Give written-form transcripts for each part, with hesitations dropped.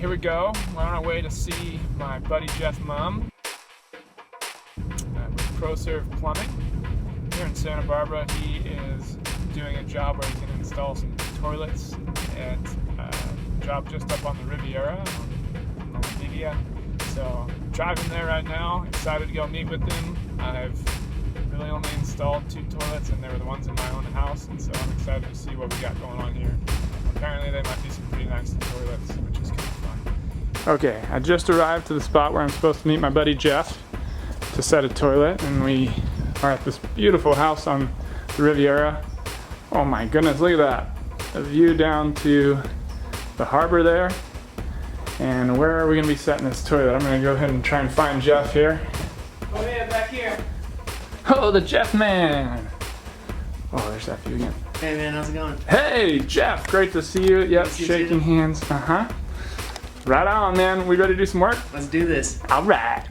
here we go. We're on our way to see my buddy Jeff Mumm with ProServe Plumbing here in Santa Barbara. He is doing a job where he's going to install some toilets at a job just up on the Riviera on La Liga. So driving there right now, excited to go meet with him. I've really only installed 2 toilets and they were the ones in my own house, and so I'm excited to see what we got going on here. Apparently they might be some pretty nice toilets, which is kind of fun. Okay, I just arrived to the spot where I'm supposed to meet my buddy Jeff to set a toilet, and we are at this beautiful house on the Riviera. Oh my goodness, look at that. A view down to the harbor there. And where are we gonna be setting this toilet? I'm gonna go ahead and try and find Jeff here. Oh yeah, back here. Oh, the Jeff man. Oh, there's that view again. Hey man, how's it going? Hey, Jeff, great to see you. Yep, shaking hands. Right on, man. We ready to do some work? Let's do this. All right.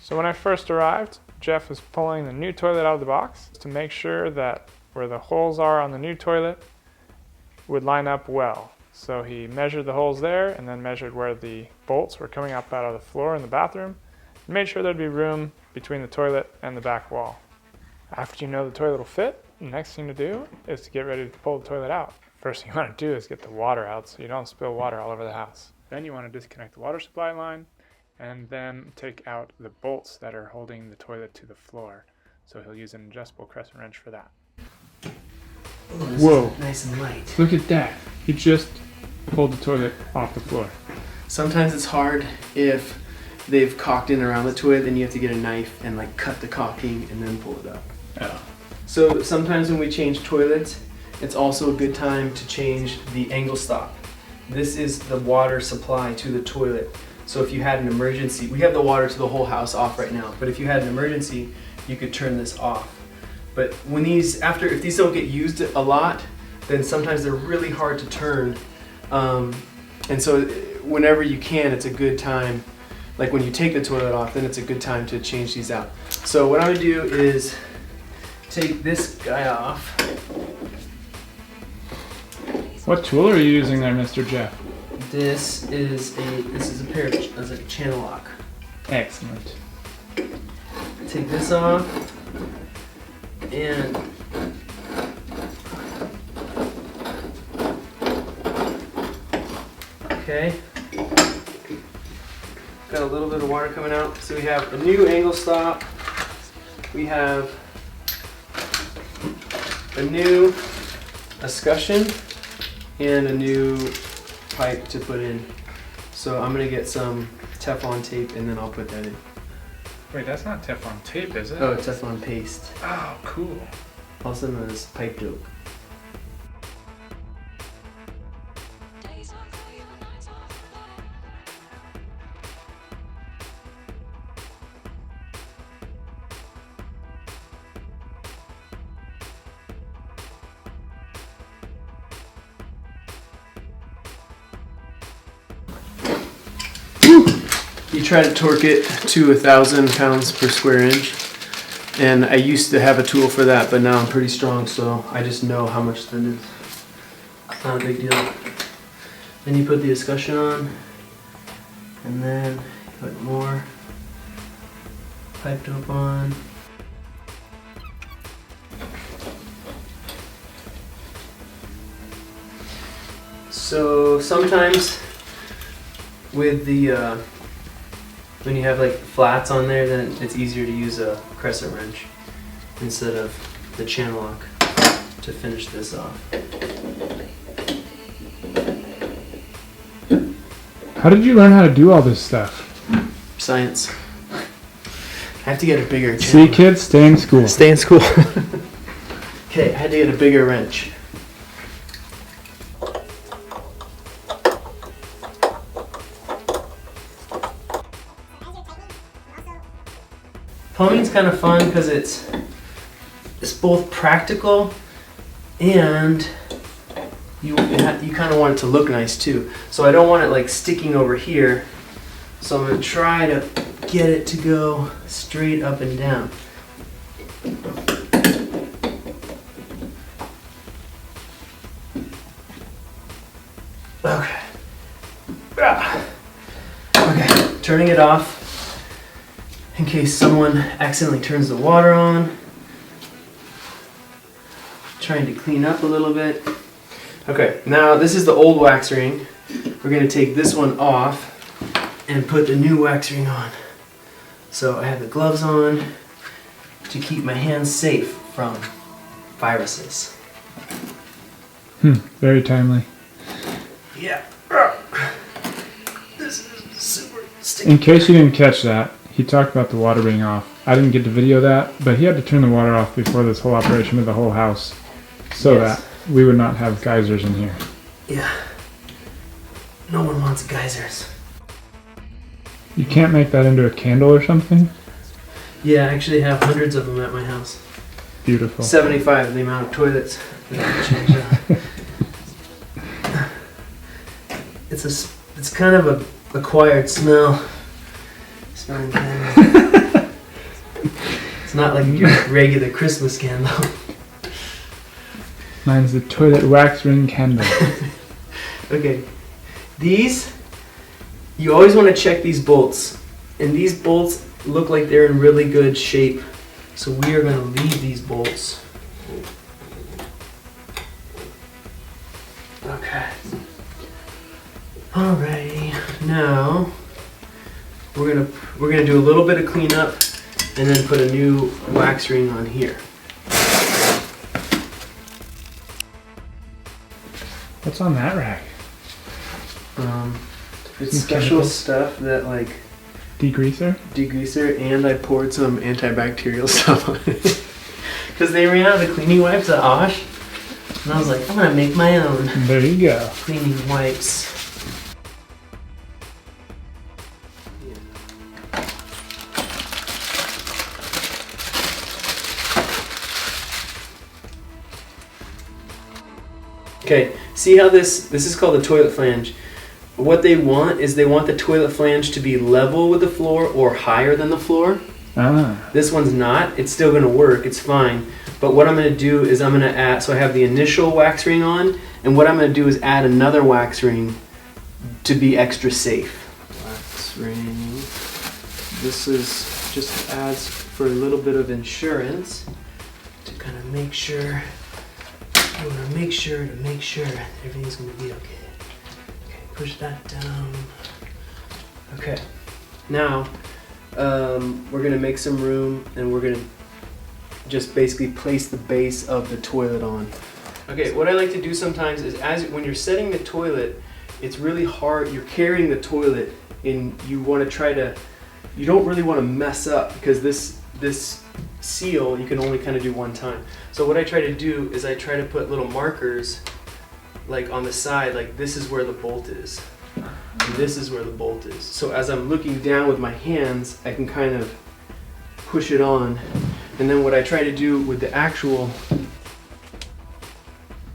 So when I first arrived, Jeff was pulling the new toilet out of the box to make sure that where the holes are on the new toilet would line up well. So he measured the holes there and then measured where the bolts were coming up out of the floor in the bathroom and made sure there'd be room between the toilet and the back wall. After you know the toilet will fit, the next thing to do is to get ready to pull the toilet out. First thing you want to do is get the water out so you don't spill water all over the house. Then you want to disconnect the water supply line and then take out the bolts that are holding the toilet to the floor. So he'll use an adjustable crescent wrench for that. Ooh, this Whoa. is nice and light. Look at that. He just pulled the toilet off the floor. Sometimes it's hard if they've caulked in around the toilet, then you have to get a knife and like cut the caulking and then pull it up. Oh. So sometimes when we change toilets, it's also a good time to change the angle stop. This is the water supply to the toilet. So if you had an emergency, we have the water to the whole house off right now, but if you had an emergency, you could turn this off. But when if these don't get used a lot, then sometimes they're really hard to turn. And so whenever you can, it's a good time, like when you take the toilet off, then it's a good time to change these out. So what I'm gonna do is take this guy off. What tool are you using there, Mr. Jeff? This is a pair of a channel lock. Excellent. Take this off and okay. Got a little bit of water coming out. So we have a new angle stop. We have a new escutcheon and a new pipe to put in. So I'm gonna get some Teflon tape and then I'll put that in. Wait, that's not Teflon tape, is it? Oh, Teflon paste. Oh, cool. Also known as pipe dope. You try to torque it to 1,000 pounds per square inch. And I used to have a tool for that, but now I'm pretty strong, so I just know how much that is. It's not a big deal. Then you put the escutcheon on, and then put more pipe dope on. So sometimes with the when you have like flats on there, then it's easier to use a crescent wrench instead of the channel lock to finish this off. How did you learn how to do all this stuff? Science. I have to get a bigger channel. See, kids, stay in school. Stay in school. Okay, I had to get a bigger wrench. Plumbing's kind of fun because it's both practical and you kind of want it to look nice too. So I don't want it like sticking over here. So I'm going to try to get it to go straight up and down. Okay. turning it off in case someone accidentally turns the water on. Trying to clean up a little bit. Okay, now this is the old wax ring. We're going to take this one off and put the new wax ring on. So I have the gloves on to keep my hands safe from viruses. Very timely. Yeah. This is super sticky. In case you didn't catch that, he talked about the water being off. I didn't get to video that, but he had to turn the water off before this whole operation of the whole house so Yes. that we would not have geysers in here. Yeah. No one wants geysers. You can't make that into a candle or something? Yeah, I actually have hundreds of them at my house. Beautiful. 75 the amount of toilets that I have to change out. It's kind of a acquired smell. Smelling candles. It's not like your regular Christmas candle. Mine's the toilet wax ring candle. Okay, these, you always want to check these bolts. And these bolts look like they're in really good shape. So we are going to leave these bolts. Okay. Alrighty, now we're gonna do a little bit of cleanup and then put a new wax ring on here. What's on that rack? It's Some special chemicals? stuff that like Degreaser? degreaser, and I poured some antibacterial stuff on it because they ran out of cleaning wipes at Osh, and I was like, I'm gonna make my own There you go. cleaning wipes. Okay, see how this is called the toilet flange. What they want is they want the toilet flange to be level with the floor or higher than the floor. Ah. This one's not. It's still going to work. It's fine. But what I'm going to do is I'm going to add, so I have the initial wax ring on, and what I'm going to do is add another wax ring to be extra safe. Wax ring. This is just adds for a little bit of insurance to kind of make sure. I want to make sure everything's going to be okay. Okay, push that down. Okay, now we're going to make some room and we're going to just basically place the base of the toilet on. Okay, what I like to do sometimes is when you're setting the toilet, it's really hard. You're carrying the toilet and you want to try to, you don't really want to mess up because this seal you can only kind of do one time. So what I try to do is I try to put little markers like on the side, like this is where the bolt is and this is where the bolt is. So as I'm looking down with my hands, I can kind of push it on. And then what I try to do with the actual,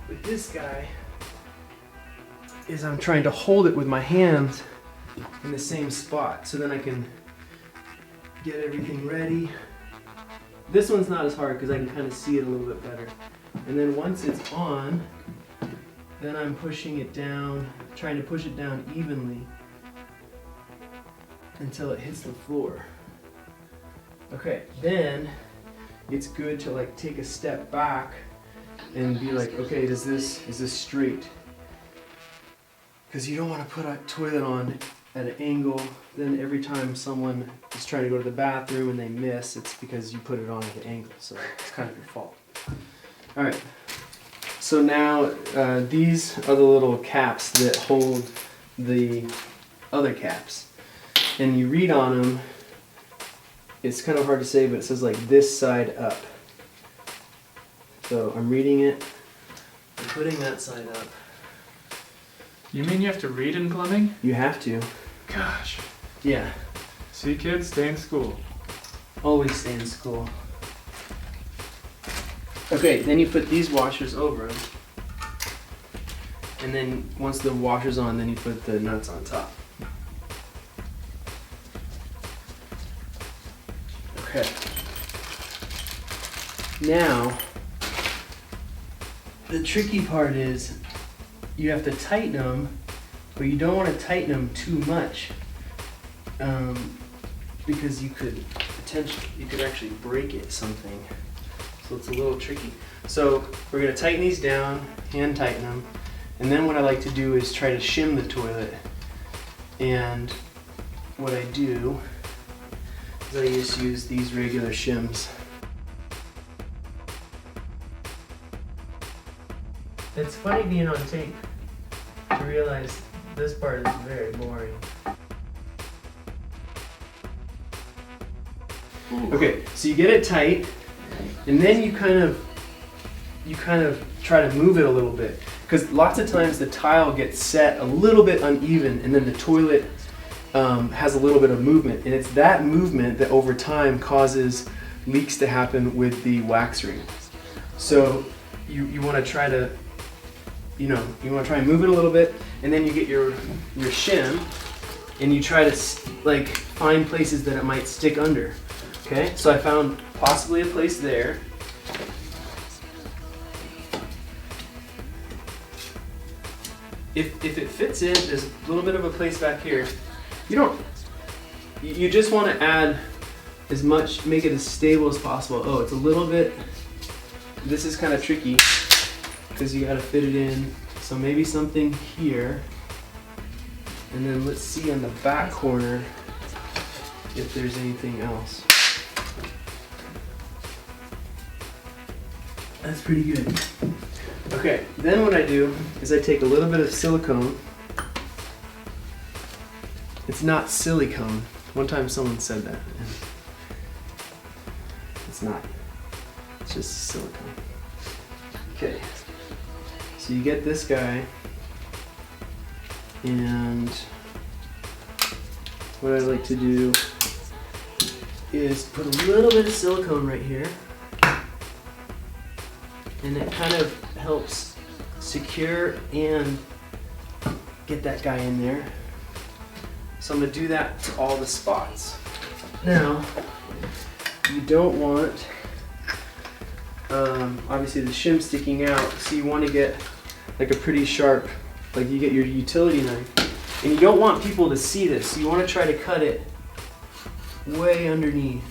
with this guy, is I'm trying to hold it with my hands in the same spot so then I can get everything ready. This one's not as hard because I can kind of see it a little bit better. And then once it's on, then I'm pushing it down, trying to push it down evenly until it hits the floor. Okay, then it's good to like take a step back and be like, okay, is this straight? Because you don't want to put a toilet on at an angle, then every time someone is trying to go to the bathroom and they miss, it's because you put it on at an angle, so it's kind of your fault. All right, so now these are the little caps that hold the other caps. And you read on them, it's kind of hard to say, but it says like this side up. So I'm reading it, I'm putting that side up. You mean you have to read in plumbing? You have to. Gosh. Yeah. See, kids, stay in school. Always stay in school. Okay, then you put these washers over them. And then once the washer's on, then you put the nuts on top. Okay. Now, the tricky part is you have to tighten them, but you don't want to tighten them too much because you could actually break it something. So it's a little tricky. So we're gonna tighten these down, hand tighten them, and then what I like to do is try to shim the toilet. And what I do is I just use these regular shims. It's funny being on tape to realize this part is very boring. Okay, so you get it tight, and then you kind of try to move it a little bit, because lots of times the tile gets set a little bit uneven, and then the toilet has a little bit of movement, and it's that movement that over time causes leaks to happen with the wax ring. So you want to try to, you want to try and move it a little bit, and then you get your shim, and you try to like find places that it might stick under. Okay, so I found possibly a place there. If it fits in, there's a little bit of a place back here. You just want to add as much, make it as stable as possible. Oh, it's a little bit, this is kind of tricky because you got to fit it in. So maybe something here. And then let's see on the back corner if there's anything else. That's pretty good. Okay, then what I do is I take a little bit of silicone. It's not silicone. One time someone said that. And it's not. It's just silicone. Okay. So you get this guy, and what I like to do is put a little bit of silicone right here. And it kind of helps secure and get that guy in there. So I'm going to do that to all the spots. Now, you don't want, obviously the shim sticking out, so you want to get like a pretty sharp, like you get your utility knife. And you don't want people to see this, so you want to try to cut it way underneath.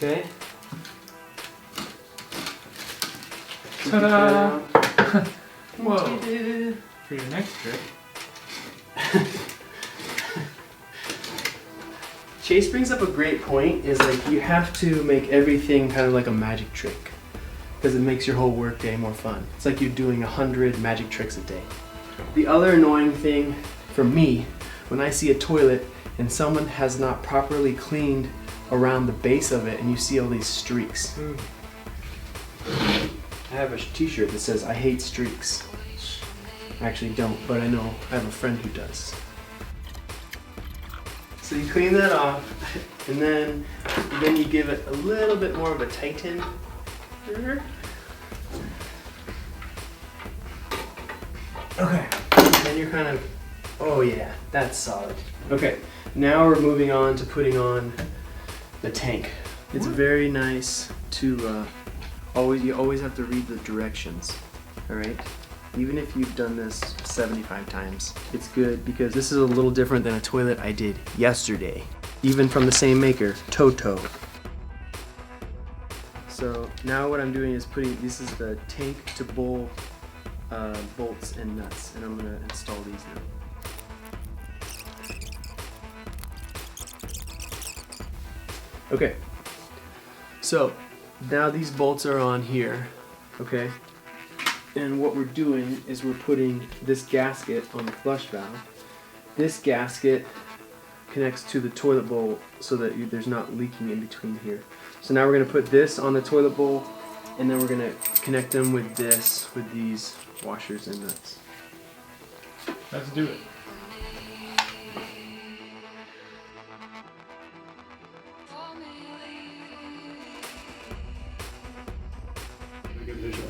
Okay. Ta-da! Whoa. For your next trick. Chase brings up a great point, is like you have to make everything kind of like a magic trick, because it makes your whole work day more fun. It's like you're doing 100 magic tricks a day. The other annoying thing for me, when I see a toilet and someone has not properly cleaned around the base of it and you see all these streaks. I have a t-shirt that says I hate streaks. I actually don't, but I know I have a friend who does. So you clean that off, and then you give it a little bit more of a tighten. Okay, and then you're kind of, oh yeah, that's solid. Okay, now we're moving on to putting on the tank. It's very nice to you always have to read the directions, all right? Even if you've done this 75 times, it's good because this is a little different than a toilet I did yesterday, even from the same maker, Toto. So now what I'm doing is this is the tank to bowl bolts and nuts, and I'm gonna install these now. Okay, so now these bolts are on here, okay? And what we're doing is we're putting this gasket on the flush valve. This gasket connects to the toilet bowl so that there's not leaking in between here. So now we're going to put this on the toilet bowl, and then we're going to connect them with these washers and nuts. Let's do it.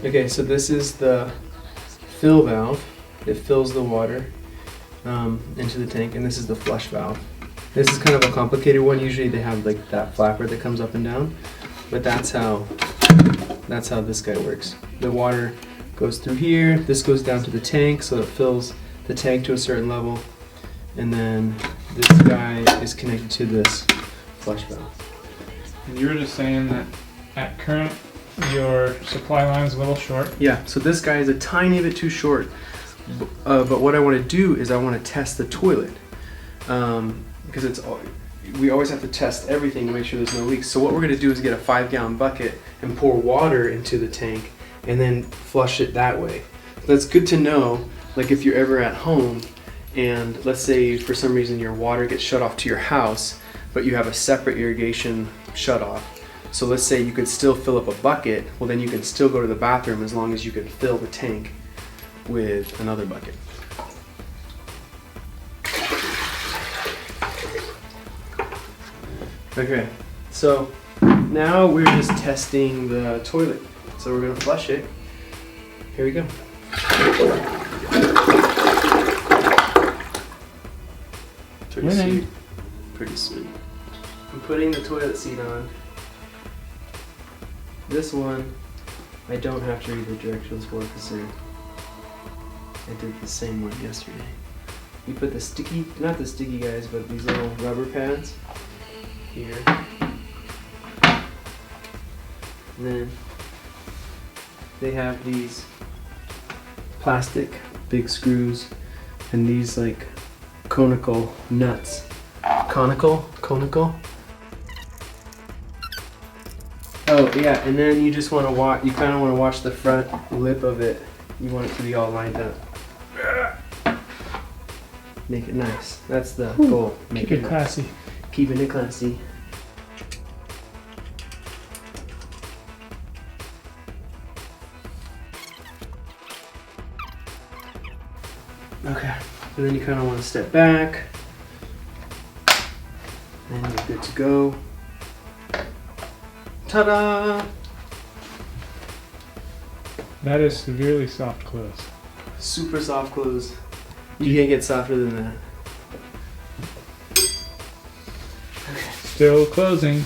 Okay, so this is the fill valve. It fills the water into the tank, and this is the flush valve. This is kind of a complicated one. Usually they have like that flapper that comes up and down, but that's how this guy works. The water Goes through here. This goes down to the tank, so it fills the tank to a certain level. And then this guy is connected to this flush valve. And you were just saying that at current, your supply line is a little short. Yeah, so this guy is a tiny bit too short. But what I want to do is I want to test the toilet. Because we always have to test everything to make sure there's no leaks. So what we're going to do is get a 5-gallon bucket and pour water into the tank and then flush it that way. That's good to know, like if you're ever at home and let's say for some reason your water gets shut off to your house, but you have a separate irrigation shut off. So let's say you could still fill up a bucket, well then you can still go to the bathroom as long as you can fill the tank with another bucket. Okay, so now we're just testing the toilet. So we're gonna flush it. Here we go. Pretty smooth. I'm putting the toilet seat on. This one, I don't have to read the directions for because I did the same one yesterday. We put the sticky, not the sticky guys, but these little rubber pads here. And then they have these plastic big screws and these like conical nuts. Conical? Oh yeah, and then you just want to watch, you kind of want to watch the front lip of it. You want it to be all lined up. Make it nice. That's the goal. Make Keep it classy. Keeping it classy. Okay, and then you kind of want to step back. And you're good to go. Ta-da! That is severely soft close. Super soft close. You can't get softer than that. Still closing.